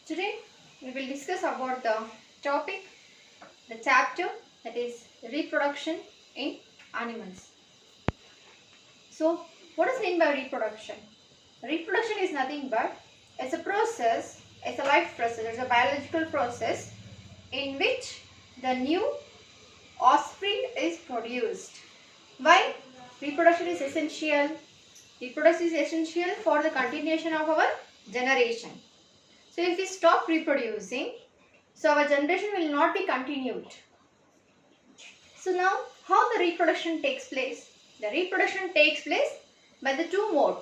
Today we will discuss about the topic, the chapter that is reproduction in animals. So what is meant by reproduction? Reproduction is nothing but it's a process, it's a life process, it's a biological process in which the new offspring is produced. Why? Reproduction is essential. Reproduction is essential for the continuation of our generation. So if we stop reproducing, so our generation will not be continued. So now how the reproduction takes place? The reproduction takes place by the two modes.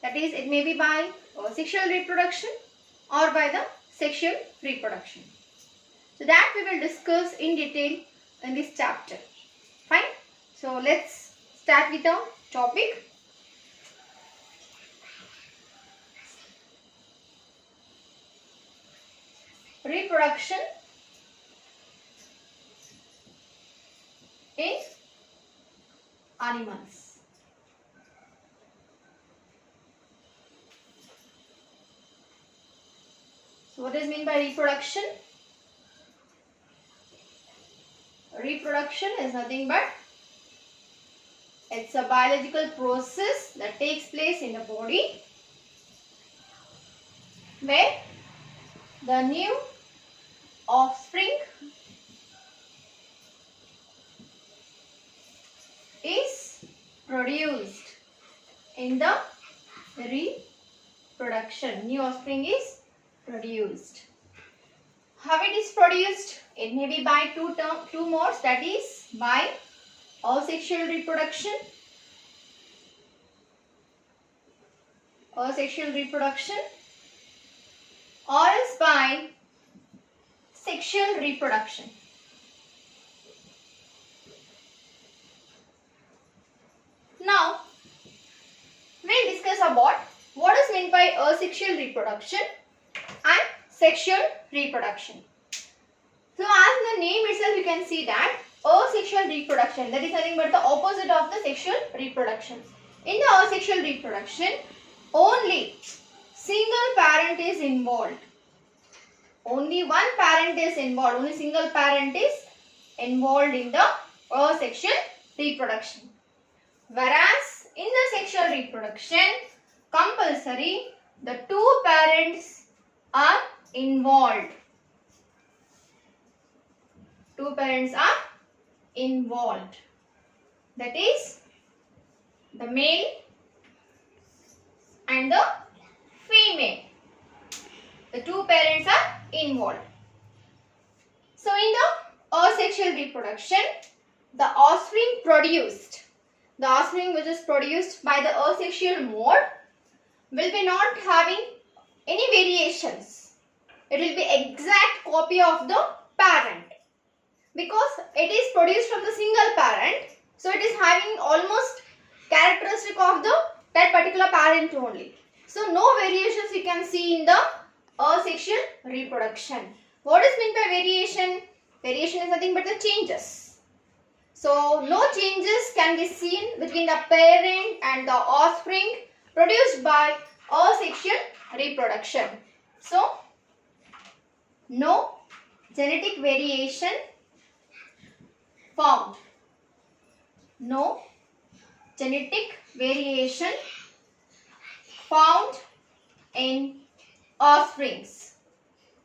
That is, it may be by sexual reproduction or by the sexual reproduction. So that we will discuss in detail in this chapter. Fine. So let's start with the topic. Reproduction in animals. So what is meant by reproduction? Reproduction is nothing but it's a biological process that takes place in the body where the new offspring is produced in the reproduction. New offspring is produced. How it is produced? It may be by two modes, that is by asexual reproduction. Asexual reproduction or else by sexual reproduction. Now, we'll discuss about what is meant by asexual reproduction and sexual reproduction. So, as the name itself, you can see that asexual reproduction, that is nothing but the opposite of the sexual reproduction. In the asexual reproduction, only single parent is involved. Only one parent is involved. Only single parent is involved in the asexual reproduction. Whereas in the sexual reproduction, compulsory the two parents are involved. Two parents are involved. That is the male and the female. The two parents are involved. So in the asexual reproduction, the offspring produced, the offspring which is produced by the asexual mode will be not having any variations. It will be exact copy of the parent because it is produced from the single parent. So it is having almost characteristic of that particular parent only. So no variations you can see in the asexual reproduction. What is meant by variation? Variation is nothing but the changes. So no changes can be seen between the parent and the offspring produced by asexual reproduction. So no genetic variation found. No genetic variation found in offsprings.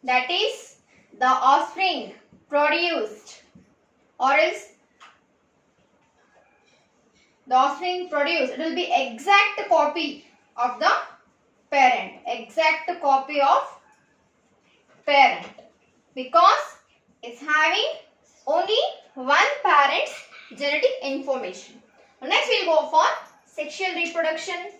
That is, the offspring produced or else the offspring produced, it will be exact copy of the parent. Exact copy of parent because it's having only one parent's genetic information. Next we'll go for sexual reproduction.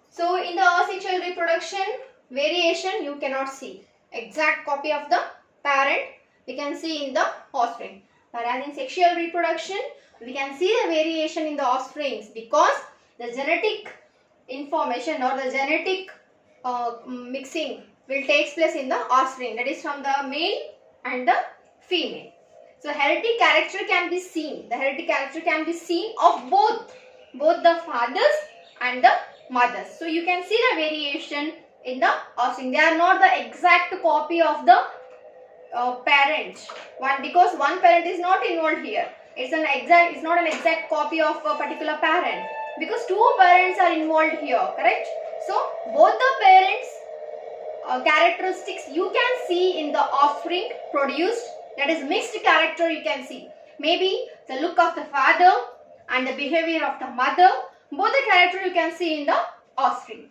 So in the asexual reproduction, variation you cannot see. Exact copy of the parent we can see in the offspring. Whereas in sexual reproduction, we can see the variation in the offsprings because the genetic information or the genetic mixing will take place in the offspring, that is from the male and the female. So hereditary character can be seen. The hereditary character can be seen of both the fathers and the mothers. So you can see the variation in the offspring. They are not the exact copy of the parent. Because one parent is not involved here. It's not an exact copy of a particular parent, because two parents are involved here, correct? So both the parents characteristics you can see in the offspring produced, that is mixed character you can see. Maybe the look of the father and the behavior of the mother, both the character you can see in the offspring.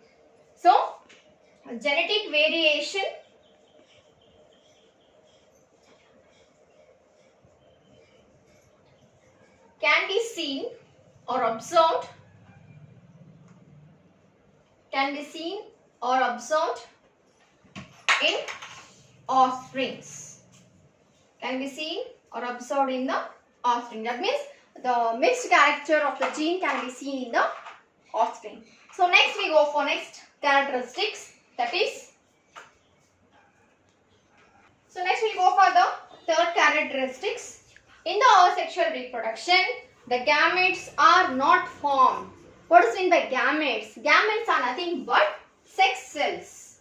So genetic variation can be seen or observed in offsprings. Can be seen or observed in the offspring. That means the mixed character of the gene can be seen in the offspring. So next we go for next characteristics, that is. So next we go for the third characteristics. In the asexual reproduction, the gametes are not formed. What is meant by gametes? Gametes are nothing but sex cells.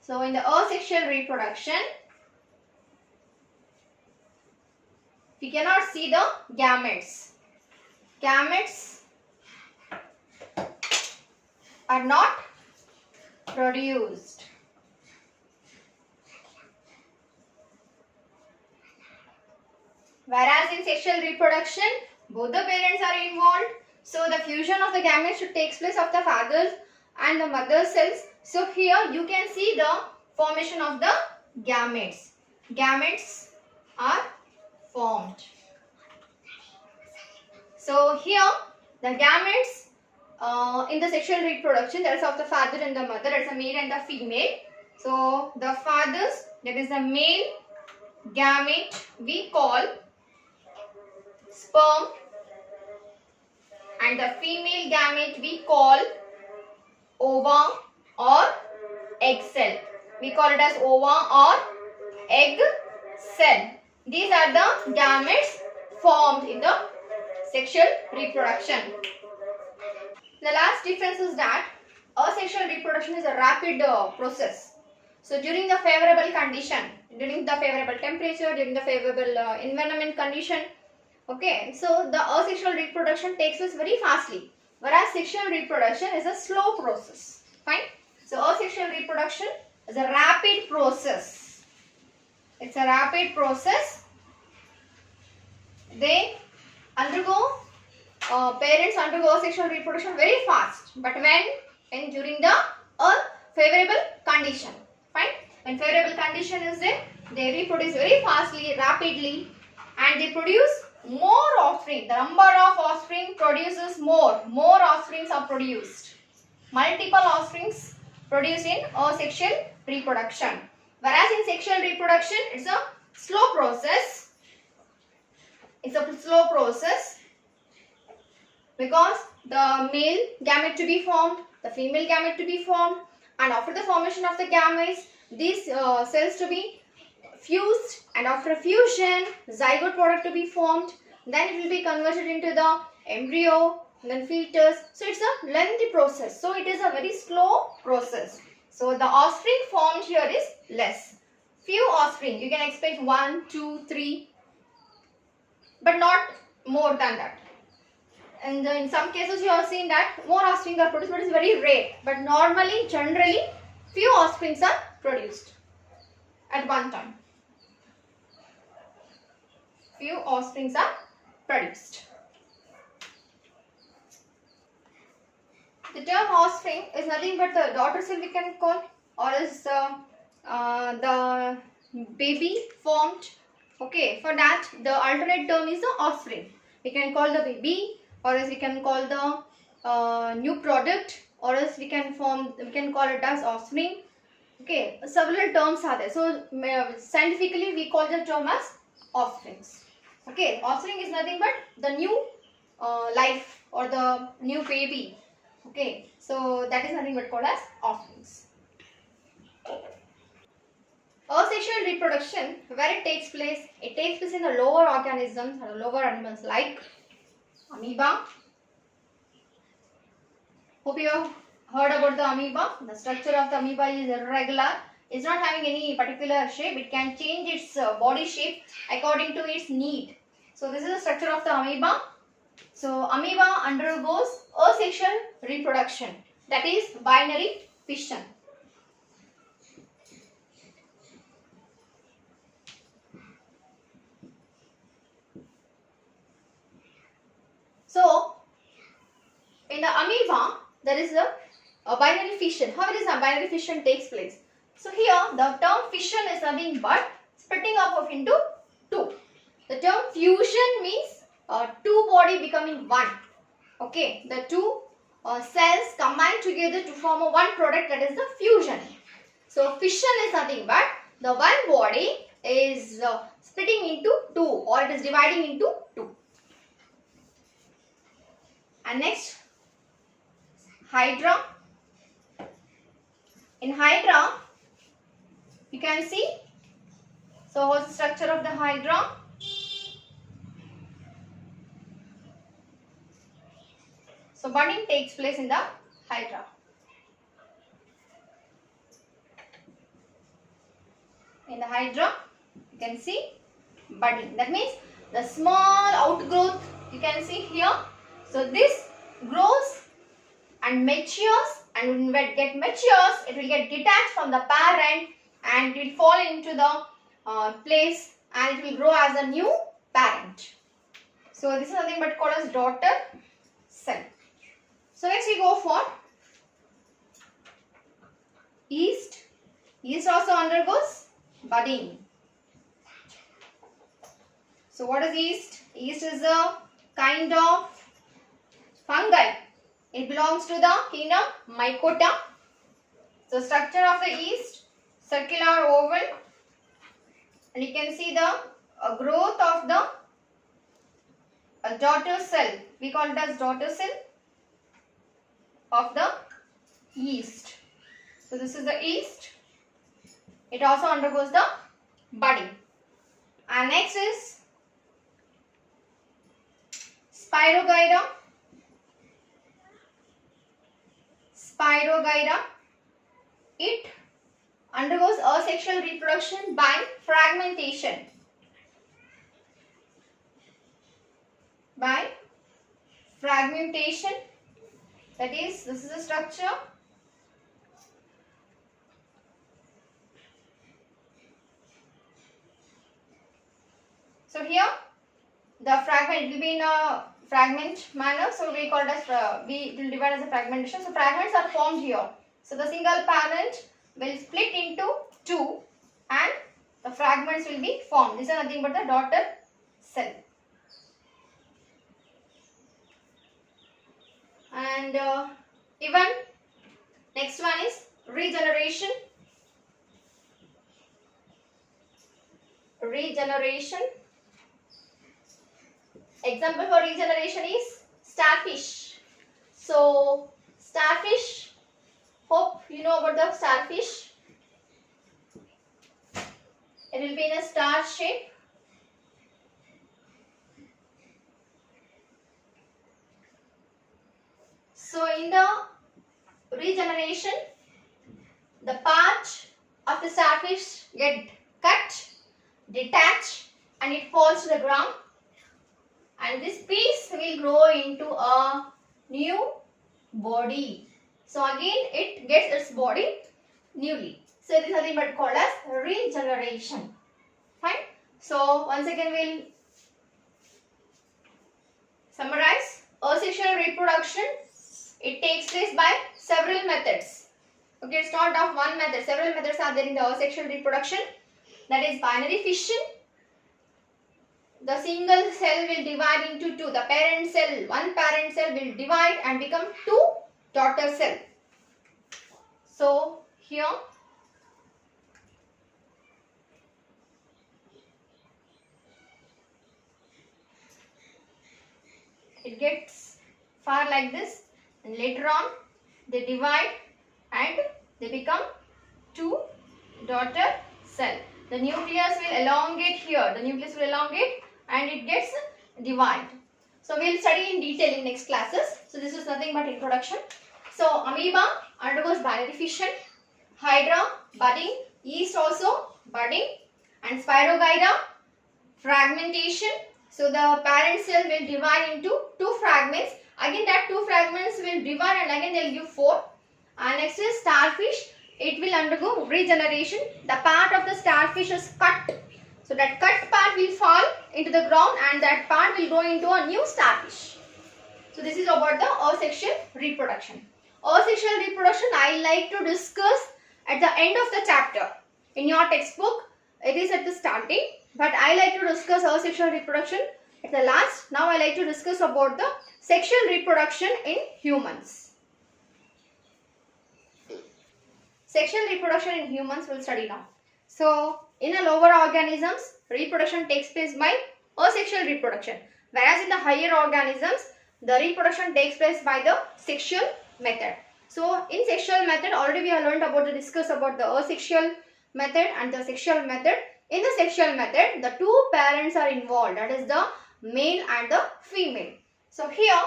So in the asexual reproduction, we cannot see the gametes. Gametes are not produced. Whereas in sexual reproduction, both the parents are involved. So the fusion of the gametes should take place of the father's and the mother's cells. So here you can see the formation of the gametes. Gametes are formed. So here the gametes in the sexual reproduction, that is of the father and the mother, that is the male and the female. So the father's, that is the male gamete, we call sperm, and the female gamete we call ova or egg cell. We call it as ova or egg cell. These are the gametes formed in the sexual reproduction. The last difference is that asexual reproduction is a rapid process. So during the favorable condition, during the favorable temperature, during the favorable environment condition, okay, so the asexual reproduction takes place very fastly, whereas sexual reproduction is a slow process. Fine. So asexual reproduction is a rapid process. It's a rapid process. They undergo, parents undergo asexual reproduction very fast, but when during the favorable condition. Fine. When favorable condition is there, they reproduce very fastly, rapidly, and they produce more offspring. The number of offspring produces more. More offsprings are produced. Multiple offsprings produced in asexual reproduction. Whereas in sexual reproduction, it's a slow process. It's a slow process because the male gamete to be formed, the female gamete to be formed, and after the formation of the gametes, these cells to be fused, and after fusion, zygote product to be formed, then it will be converted into the embryo, then fetus. So it's a lengthy process. So it is a very slow process. So the offspring formed here is less. Few offspring, you can expect 1, 2, 3, but not more than that. And in some cases you have seen that more offspring are produced, but it's very rare. But normally, generally, few offsprings are produced at one time. Few offsprings are produced. The term offspring is nothing but the daughter cell we can call, or is the baby formed. Okay, for that the alternate term is the offspring. We can call the baby, or else we can call the new product, or else we can call it as offspring. Okay, several terms are there. So scientifically we call the term as offsprings. Okay, offspring is nothing but the new life or the new baby. Okay, so that is nothing but called as offsprings. Asexual reproduction, where it takes place in the lower organisms or lower animals like amoeba. Hope you have heard about the amoeba. The structure of the amoeba is irregular. It's not having any particular shape. It can change its body shape according to its need. So this is the structure of the amoeba. So amoeba undergoes asexual reproduction, that is binary fission. So in the amoeba there is a binary fission. How it is a binary fission takes place? So here the term fission is nothing but splitting up into two. The term fusion means two body becoming one. Okay, the two cells combine together to form a one product, that is the fusion. So fission is nothing but the one body is splitting into two, or it is dividing into two. And next, hydra. In hydra, you can see, so what's the structure of the hydra? So budding takes place in the hydra. In the hydra, you can see budding. That means the small outgrowth you can see here. So this grows and matures, and when it matures, it will get detached from the parent and it will fall into the place and it will grow as a new parent. So this is nothing but called as daughter cell. So next we go for yeast. Yeast also undergoes budding. So what is yeast? Yeast is a kind of fungi. It belongs to the kingdom Mycota. So structure of the yeast, circular oval, and you can see the growth of the daughter cell. We call it as daughter cell of the yeast. So this is the yeast. It also undergoes the budding. And next is Spirogyra. Spirogyra. It undergoes asexual reproduction by fragmentation. By fragmentation. That is, this is the structure. So here the fragment, it will be in a fragment manner, so we call it as we will divide as a fragmentation. So fragments are formed here. So the single parent will split into two and the fragments will be formed. These are nothing but the daughter cell. And even next one is regeneration. Regeneration. Example for regeneration is starfish. So starfish, hope you know about the starfish. It will be in a star shape. So in the regeneration, the part of the starfish get cut, detached, and it falls to the ground. And this piece will grow into a new body. So again it gets its body newly. So it is nothing but called as regeneration. Fine. So once again we'll summarize. Asexual reproduction, it takes place by several methods. Okay, it's not of one method. Several methods are there in the asexual reproduction. That is binary fission. The single cell will divide into two. The parent cell, one parent cell will divide and become two daughter cell. So here it gets far like this, and later on they divide and they become two daughter cell. The nucleus will elongate here. The nucleus will elongate and it gets divided. So we will study in detail in next classes. So this is nothing but introduction. So amoeba undergoes binary fission, hydra budding, yeast also budding, and spirogyra fragmentation. So the parent cell will divide into 2 fragments. Again that 2 fragments will divide and again they will give 4. And next is starfish. It will undergo regeneration. The part of the starfish is cut. So that cut part will fall into the ground and that part will grow into a new starfish. So this is about the asexual reproduction. Asexual reproduction I like to discuss at the end of the chapter. In your textbook it is at the starting, but I like to discuss asexual reproduction at the last. Now I like to discuss about the sexual reproduction in humans. Sexual reproduction in humans we'll study now. So in a lower organisms, reproduction takes place by asexual reproduction, whereas in the higher organisms the reproduction takes place by the sexual method. So in sexual method already we have learned about the discuss about the asexual method and the sexual method. In the sexual method the 2 parents are involved, that is the male and the female. So here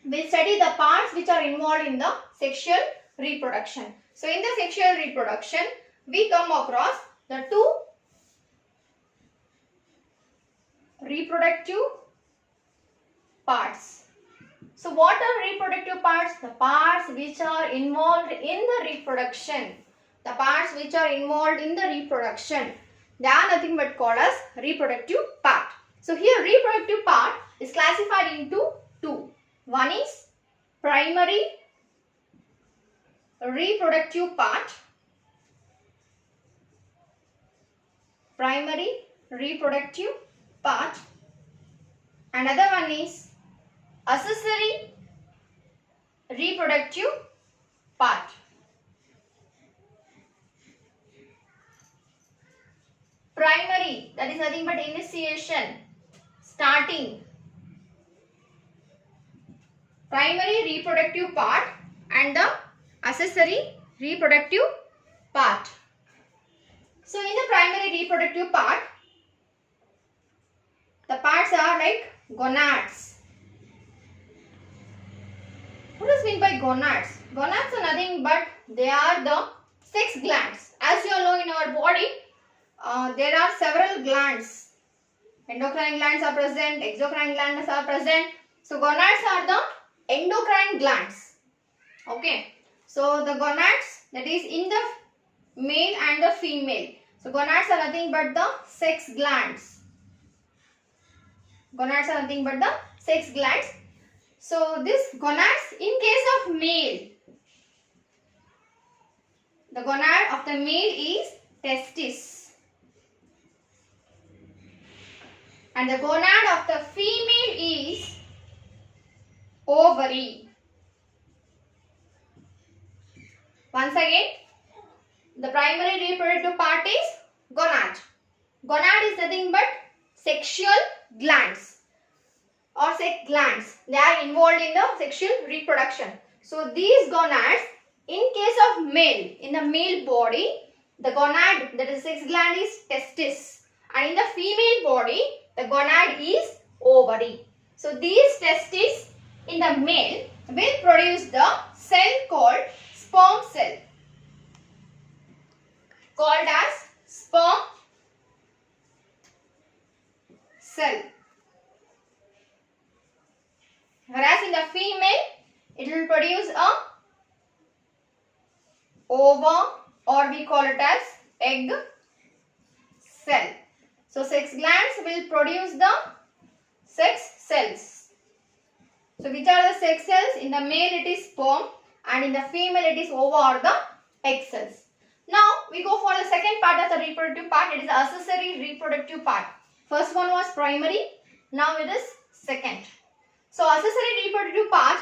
we'll study the parts which are involved in the sexual reproduction. So in the sexual reproduction we come across the 2 reproductive parts. So what are reproductive parts? The parts which are involved in the reproduction. The parts which are involved in the reproduction. They are nothing but called as reproductive part. So here reproductive part is classified into 2. One is primary reproductive part. Primary reproductive part. Another one is accessory reproductive part. Primary, that is nothing but initiation, starting. Primary reproductive part and the accessory reproductive part. So in the primary reproductive part, the parts are like gonads. What does mean by gonads? Gonads are nothing but they are the sex glands. As you all know, in our body there are several glands. Endocrine glands are present, exocrine glands are present. So gonads are the endocrine glands. Okay. So the gonads, that is in the male and the female. So gonads are nothing but the sex glands. Gonads are nothing but the sex glands. So this gonads, in case of male, the gonad of the male is testis and the gonad of the female is ovary. Once again, the primary reproductive part is gonad. Gonad is nothing but sexual glands or sex glands. They are involved in the sexual reproduction. So these gonads, in case of male, in the male body, the gonad, that is sex gland, is testis, and in the female body, the gonad is ovary. So these testes in the male will produce the cell called sperm cell, called as sperm cell. Whereas in the female, it will produce a ova, or we call it as egg cell. So sex glands will produce the sex cells. So which are the sex cells? In the male it is sperm and in the female it is ova or the egg cells. Now we go for the second part of the reproductive part. It is the accessory reproductive part. First one was primary. Now it is second. So accessory reproductive part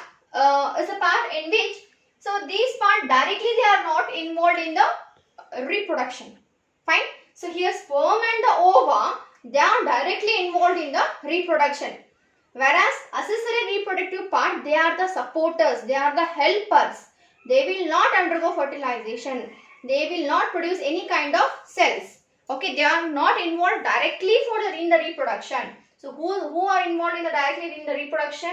is a part in which, so these part directly they are not involved in the reproduction. Fine. So here sperm and the ova, they are directly involved in the reproduction. Whereas accessory reproductive part, they are the supporters, they are the helpers. They will not undergo fertilization. They will not produce any kind of cells. Okay, they are not involved directly in the reproduction. So who are involved in the directly in the reproduction?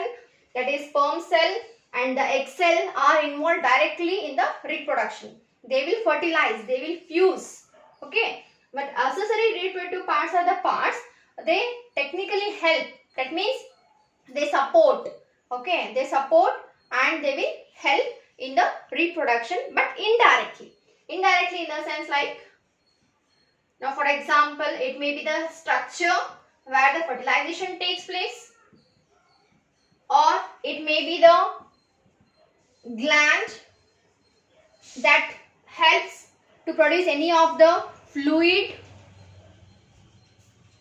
That is sperm cell, and the egg cell are involved directly in the reproduction. They will fertilize, they will fuse. Okay. But accessory reproductive parts are the parts they technically help. That means they support. Okay. They support and they will help in the reproduction, but indirectly. Indirectly in the sense like, now for example, it may be the structure where the fertilization takes place, or it may be the gland that helps to produce any of the fluid